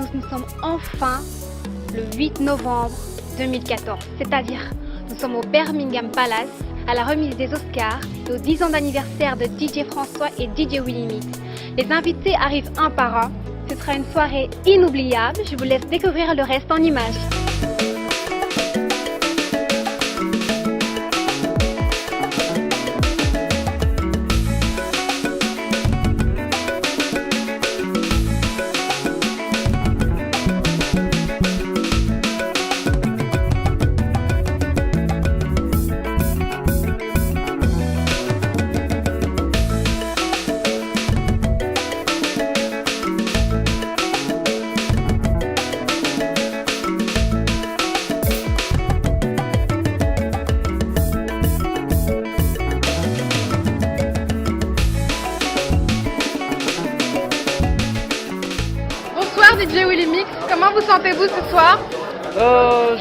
tous, nous sommes enfin le 8 novembre 2014, c'est-à-dire nous sommes au Birmingham Palace à la remise des Oscars et aux 10 ans d'anniversaire de DJ François et DJ Willy Mix. Les invités arrivent un par un. Ce sera une soirée inoubliable. Je vous laisse découvrir le reste en images. Bonsoir DJ Willy Mix, comment vous sentez-vous ce soir?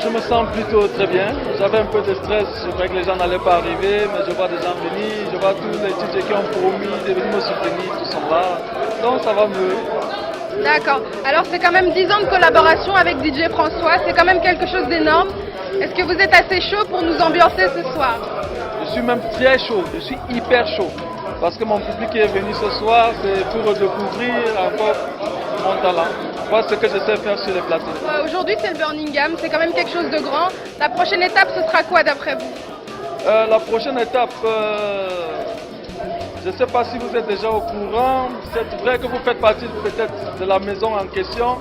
Je me sens plutôt très bien. J'avais un peu de stress, je croyais que les gens n'allaient pas arriver, mais je vois des gens venir, je vois tous les DJ qui ont promis de venir me soutenir, tous sont là, donc ça va mieux. D'accord, alors c'est quand même 10 ans de collaboration avec DJ François, c'est quand même quelque chose d'énorme. Est-ce que vous êtes assez chaud pour nous ambiancer ce soir? Je suis même très chaud, je suis hyper chaud, parce que mon public qui est venu ce soir, c'est pour découvrir encore mon talent. Voir ce que je sais faire sur les plateaux. Aujourd'hui c'est le Birmingham, c'est quand même quelque chose de grand. La prochaine étape ce sera quoi d'après vous? La prochaine étape, je ne sais pas si vous êtes déjà au courant, c'est vrai que vous faites partie peut-être de la maison en question,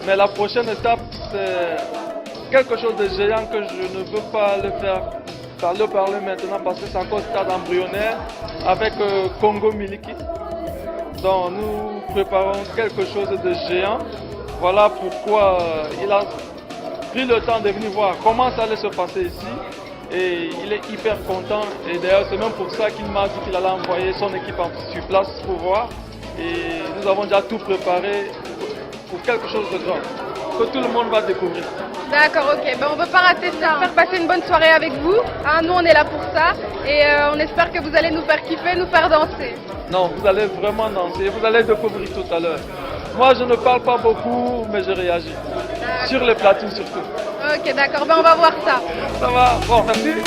mais la prochaine étape c'est quelque chose de géant que je ne veux pas le parler maintenant parce que c'est encore stade embryonnaire avec Congo Miliki. Donc nous préparons quelque chose de géant. Voilà pourquoi il a pris le temps de venir voir comment ça allait se passer ici. Et il est hyper content. Et d'ailleurs, c'est même pour ça qu'il m'a dit qu'il allait envoyer son équipe sur place pour voir. Et nous avons déjà tout préparé pour quelque chose de grand, que tout le monde va découvrir. D'accord, ok. Ben, on ne veut pas rater ça. On va faire passer une bonne soirée avec vous. Hein, nous, on est là pour ça. Et on espère que vous allez nous faire kiffer, nous faire danser. Non, vous allez vraiment danser. Vous allez découvrir tout à l'heure. Moi, je ne parle pas beaucoup, mais je réagis. Sur les platines surtout. Ok, d'accord. Ben, on va voir ça. Ça va. Bon, merci.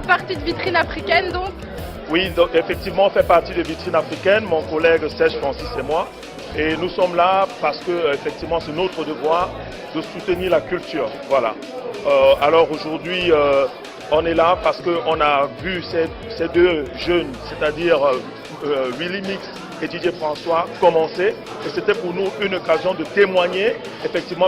Partie de Vitrine Africaine donc? Oui, donc effectivement on fait partie de Vitrine Africaine, mon collègue Serge Francis et moi. Et nous sommes là parce que effectivement c'est notre devoir de soutenir la culture. Voilà. Alors aujourd'hui on est là parce qu'on a vu ces deux jeunes, c'est-à-dire Willy Mix et DJ François commencer, et c'était pour nous une occasion de témoigner effectivement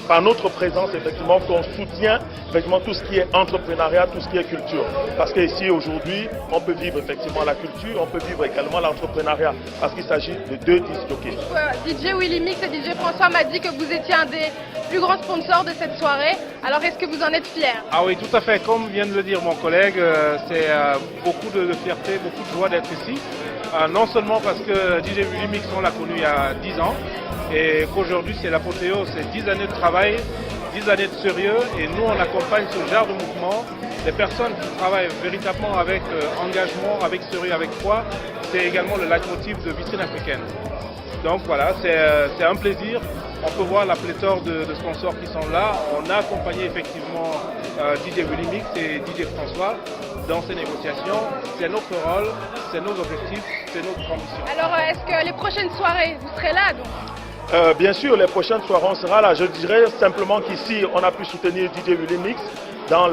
par notre présence effectivement qu'on soutient effectivement tout ce qui est entrepreneuriat, tout ce qui est culture. Parce qu'ici aujourd'hui, on peut vivre effectivement la culture, on peut vivre également l'entrepreneuriat, parce qu'il s'agit de deux disjockeys. DJ Willy Mix et DJ François m'a dit que vous étiez un des plus grands sponsors de cette soirée. Alors est-ce que vous en êtes fiers? Ah oui, tout à fait. Comme vient de le dire mon collègue, c'est beaucoup de fierté, beaucoup de joie d'être ici. Non seulement parce que DJ Willy Mix, on l'a connu il y a 10 ans et qu'aujourd'hui c'est l'apothéose, c'est 10 années de travail, 10 années de sérieux, et nous on accompagne ce genre de mouvement, des personnes qui travaillent véritablement avec engagement, avec sérieux, avec foi. C'est également le leitmotiv de Vitrine Africaine. Donc voilà, c'est un plaisir. On peut voir la pléthore de sponsors qui sont là. On a accompagné effectivement DJ Willy Mix et DJ François dans ces négociations. C'est notre rôle, c'est nos objectifs, c'est notre ambition. Alors est-ce que les prochaines soirées, vous serez là donc? Bien sûr, les prochaines soirées, on sera là. Je dirais simplement qu'ici, on a pu soutenir DJ Willy Mix dans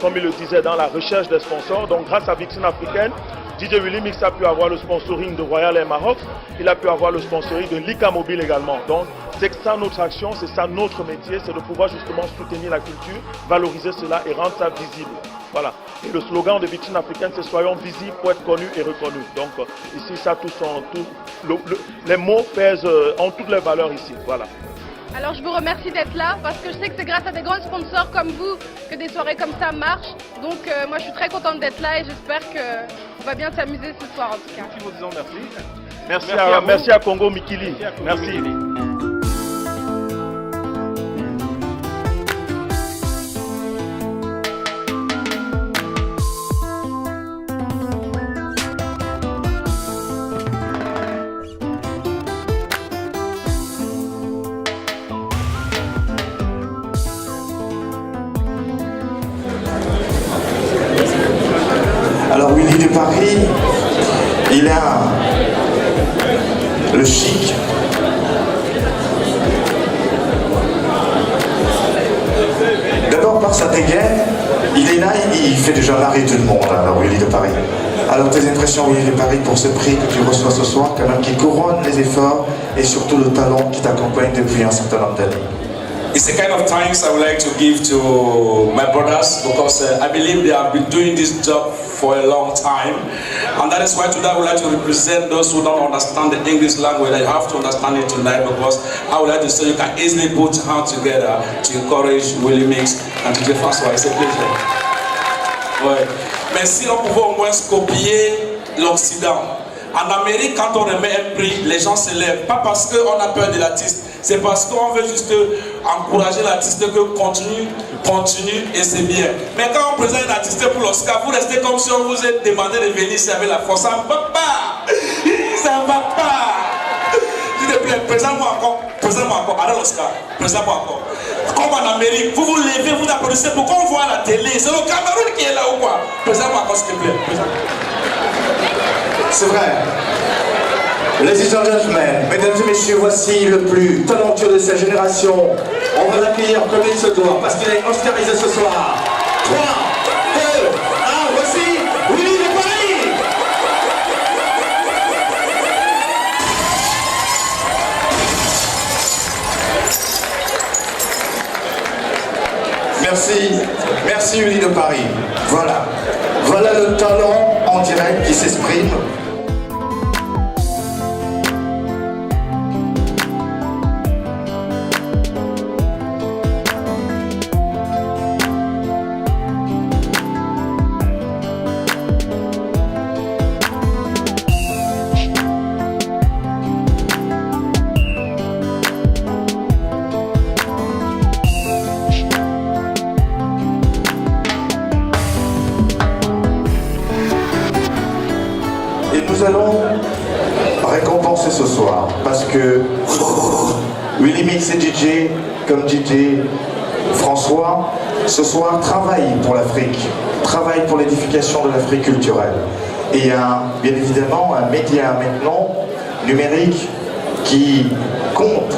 comme il le disait, dans la recherche des sponsors. Donc grâce à Vitrine Africaine, DJ Willy Mix a pu avoir le sponsoring de Royal Air Maroc, il a pu avoir le sponsoring de Lika Mobile également. Donc c'est ça notre action, c'est ça notre métier, c'est de pouvoir justement soutenir la culture, valoriser cela et rendre ça visible. Voilà. Et le slogan de Vitrine Africaine, c'est soyons visibles pour être connus et reconnus. Donc ici, ça, les mots pèsent, ont toutes les valeurs ici. Voilà. Alors je vous remercie d'être là parce que je sais que c'est grâce à des grands sponsors comme vous que des soirées comme ça marchent. Donc moi je suis très contente d'être là et j'espère qu'on va bien s'amuser ce soir en tout cas. Nous vous disons merci. Merci à Congo Mikili. Merci. Alors Willy de Paris, il a le chic, d'abord par sa dégaine, il est là, il fait déjà marrer tout le monde, alors Willy de Paris. Alors tes impressions Willy de Paris pour ce prix que tu reçois ce soir, quand même qui couronne les efforts et surtout le talent qui t'accompagne depuis un certain nombre d'années. It's the kind of thanks I would like to give to my brothers because I believe they have been doing this job for a long time, and that is why today I would like to represent those who don't understand the English language. I have to understand it tonight because I would like to say you can easily put hands together to encourage Willy Mix and DJ François. C'est un plaisir. Ouais. Mais si on pouvait au moins copier l'Occident. En Amérique, quand on remet un prix, les gens se lèvent. Pas parce qu'on a peur de l'artiste, c'est parce qu'on veut juste encourager l'artiste que continue et c'est bien. Mais quand on présente un artiste pour l'Oscar, vous restez comme si on vous a demandé de venir ici avec la force. Ça ne va pas. Ça ne va pas. S'il te plaît, présente-moi encore. Allez l'Oscar, présente-moi encore. Comme en Amérique, vous vous levez, vous applaudissez pour qu'on voit à la télé. C'est le Cameroun qui est là ou quoi? Présente-moi encore, s'il te plaît. C'est vrai. Ladies and gentlemen, mesdames et messieurs, voici le plus talentueux de sa génération. On va l'accueillir comme il se doit, parce qu'il est oscarisé ce soir. 3, 2, 1, voici Willy de Paris. Merci Willy de Paris. Voilà le talent en direct qui s'exprime. Nous allons récompenser ce soir parce que Willy Mix et DJ comme DJ François ce soir travaillent pour l'Afrique, travaillent pour l'édification de l'Afrique culturelle. Et il y a bien évidemment un média maintenant numérique qui compte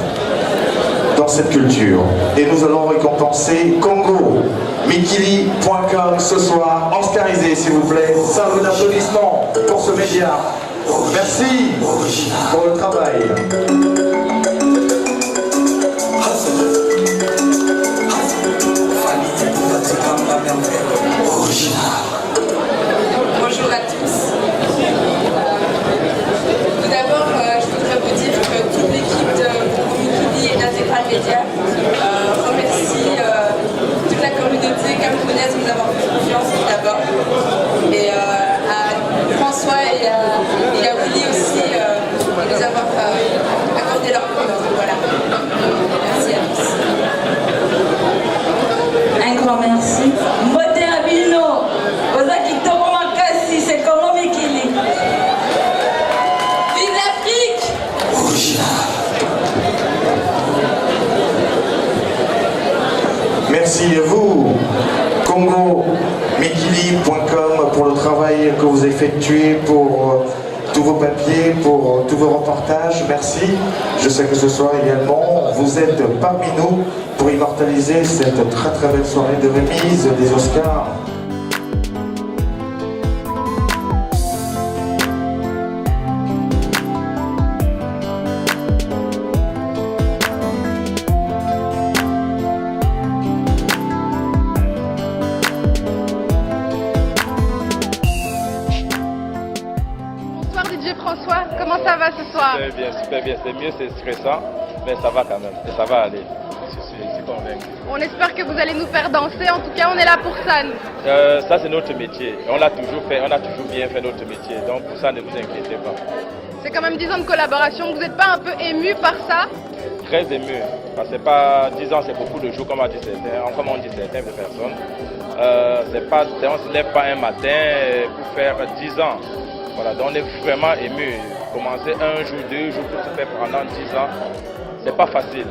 dans cette culture. Et nous allons récompenser Congo Mikili.com ce soir, oscarisé s'il vous plaît. Salve d'applaudissements pour ce média. Merci pour le travail. Bonjour à tous. Tout d'abord, je voudrais vous dire que toute l'équipe de Mikili et d'Intégral Média remercie toute la communauté camerounaise de nous avoir fait confiance tout d'abord. Et à François et à Willy aussi de nous avoir accordé leur confiance. Voilà. Merci à tous. Un grand merci. Mbote Abino, Ozaki Tomo Makasi, c'est comment Mikili. Vive l'Afrique! Merci à vous, Congo Mikili.com, pour le travail que vous effectuez, pour tous vos papiers, pour tous vos reportages. Merci. Je sais que ce soir également, vous êtes parmi nous pour immortaliser cette très très belle soirée de remise des Oscars. Bonsoir DJ François, comment ça va ce soir? va? Super bien. C'est mieux, c'est stressant, mais ça va quand même. Et ça va aller. Je suis convaincu. On espère que vous allez nous faire danser. En tout cas, on est là pour ça, nous. Ça, c'est notre métier. On l'a toujours fait. On a toujours bien fait notre métier. Donc, pour ça, ne vous inquiétez pas. C'est quand même 10 ans de collaboration. Vous n'êtes pas un peu ému par ça? Très ému. Parce que c'est pas 10 ans, c'est beaucoup de jours, comme on dit certaines personnes. On ne se lève pas un matin pour faire 10 ans. Voilà, donc on est vraiment ému. Commencer un jour, 2 jours pour se faire pendant 10 ans, c'est pas facile.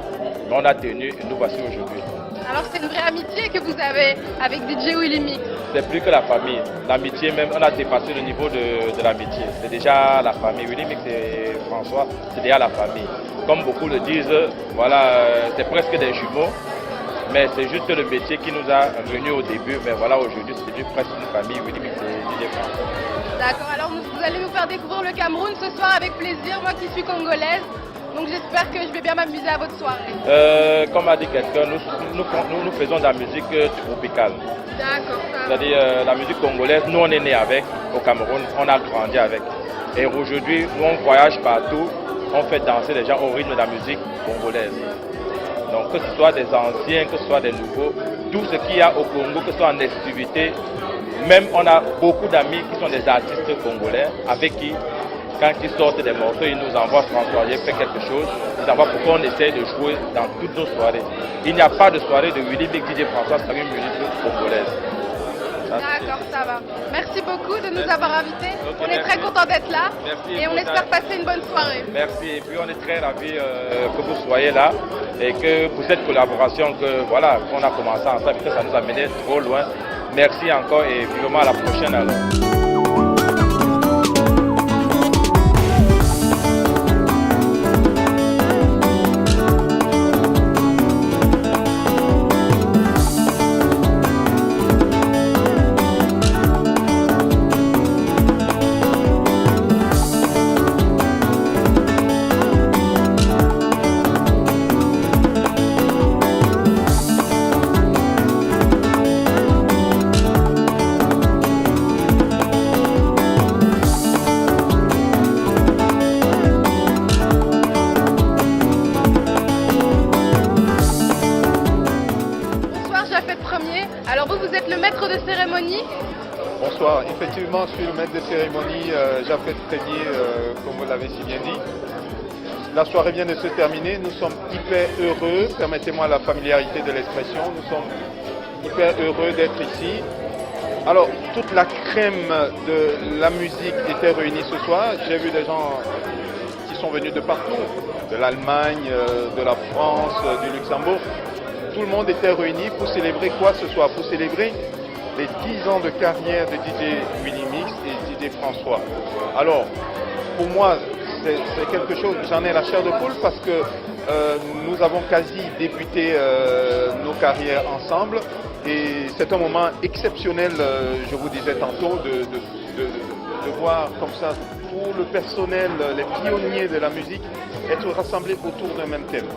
Mais on a tenu et nous voici aujourd'hui. Alors c'est une vraie amitié que vous avez avec DJ Willy Mix? C'est plus que la famille. L'amitié même, on a dépassé le niveau de l'amitié. C'est déjà la famille. Willy Mix et François, c'est déjà la famille. Comme beaucoup le disent, voilà, c'est presque des jumeaux. Mais c'est juste le métier qui nous a réunis au début. Mais voilà, aujourd'hui, c'est devenu presque une famille. Willy Mix et DJ François. D'accord, alors vous allez nous faire découvrir le Cameroun ce soir avec plaisir, moi qui suis congolaise. Donc j'espère que je vais bien m'amuser à votre soirée. Comme a dit quelqu'un, nous faisons de la musique tropicale. D'accord, ça va. C'est-à-dire la musique congolaise, nous on est né avec, au Cameroun, on a grandi avec. Et aujourd'hui, nous on voyage partout, on fait danser les gens au rythme de la musique congolaise. Donc que ce soit des anciens, que ce soit des nouveaux, tout ce qu'il y a au Congo, que ce soit en activité, même on a beaucoup d'amis qui sont des artistes congolais avec qui, quand ils sortent des morceaux, ils nous envoient François, j'ai fait quelque chose, ils envoient pour qu'on essaye de jouer dans toutes nos soirées. Il n'y a pas de soirée de Willy Mix DJ François sans une musique congolaise. D'accord, ça va. Merci beaucoup de nous avoir invités. On est très contents d'être là. Merci, et on espère passer une bonne soirée. Merci, et puis on est très ravis que vous soyez là et que pour cette collaboration qu'on a commencé ensemble, que ça nous a mené trop loin. Merci encore et vivement à la prochaine alors. Alors vous êtes le maître de cérémonie? Bonsoir, effectivement je suis le maître de cérémonie, Japhet Premier, comme vous l'avez si bien dit. La soirée vient de se terminer, nous sommes hyper heureux, permettez-moi la familiarité de l'expression, nous sommes hyper heureux d'être ici. Alors toute la crème de la musique était réunie ce soir, j'ai vu des gens qui sont venus de partout, de l'Allemagne, de la France, du Luxembourg. Tout le monde était réuni pour célébrer quoi ce soir? Pour célébrer les 10 ans de carrière de DJ Willy Mix et DJ François. Alors, pour moi, c'est quelque chose, j'en ai la chair de poule parce que nous avons quasi débuté nos carrières ensemble et c'est un moment exceptionnel, je vous disais tantôt, de voir comme ça tout le personnel, les pionniers de la musique être rassemblés autour d'un même thème.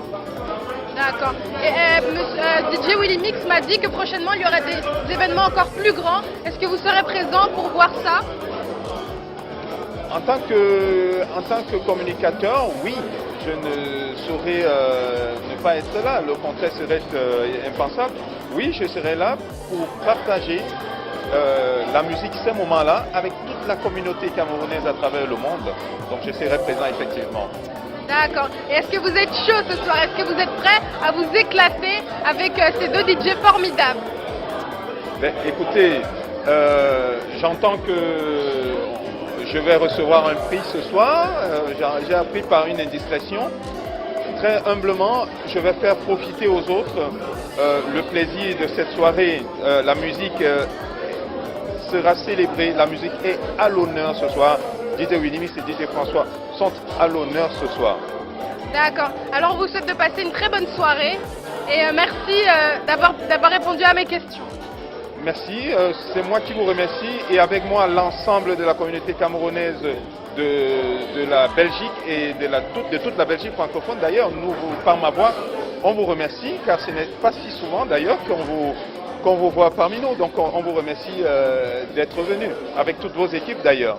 D'accord. Et DJ Willy Mix m'a dit que prochainement il y aurait des événements encore plus grands. Est-ce que vous serez présent pour voir ça? En tant que communicateur, oui, je ne saurais ne pas être là. Le contraire serait impensable. Oui, je serai là pour partager la musique, ces moments-là, avec toute la communauté camerounaise à travers le monde. Donc je serai présent effectivement. D'accord. Et est-ce que vous êtes chaud ce soir? Est-ce que vous êtes prêt à vous éclater avec ces deux DJ formidables? Ben, écoutez, j'entends que je vais recevoir un prix ce soir. J'ai appris par une indiscrétion. Très humblement, je vais faire profiter aux autres le plaisir de cette soirée. La musique sera célébrée. La musique est à l'honneur ce soir. DJ Willy Mix et DJ François sont à l'honneur ce soir. D'accord. Alors on vous souhaite de passer une très bonne soirée et merci d'avoir répondu à mes questions. Merci, c'est moi qui vous remercie et avec moi l'ensemble de la communauté camerounaise de la Belgique et de toute la Belgique francophone. D'ailleurs, par ma voix, on vous remercie car ce n'est pas si souvent d'ailleurs qu'on vous voit parmi nous. Donc on vous remercie d'être venu avec toutes vos équipes d'ailleurs.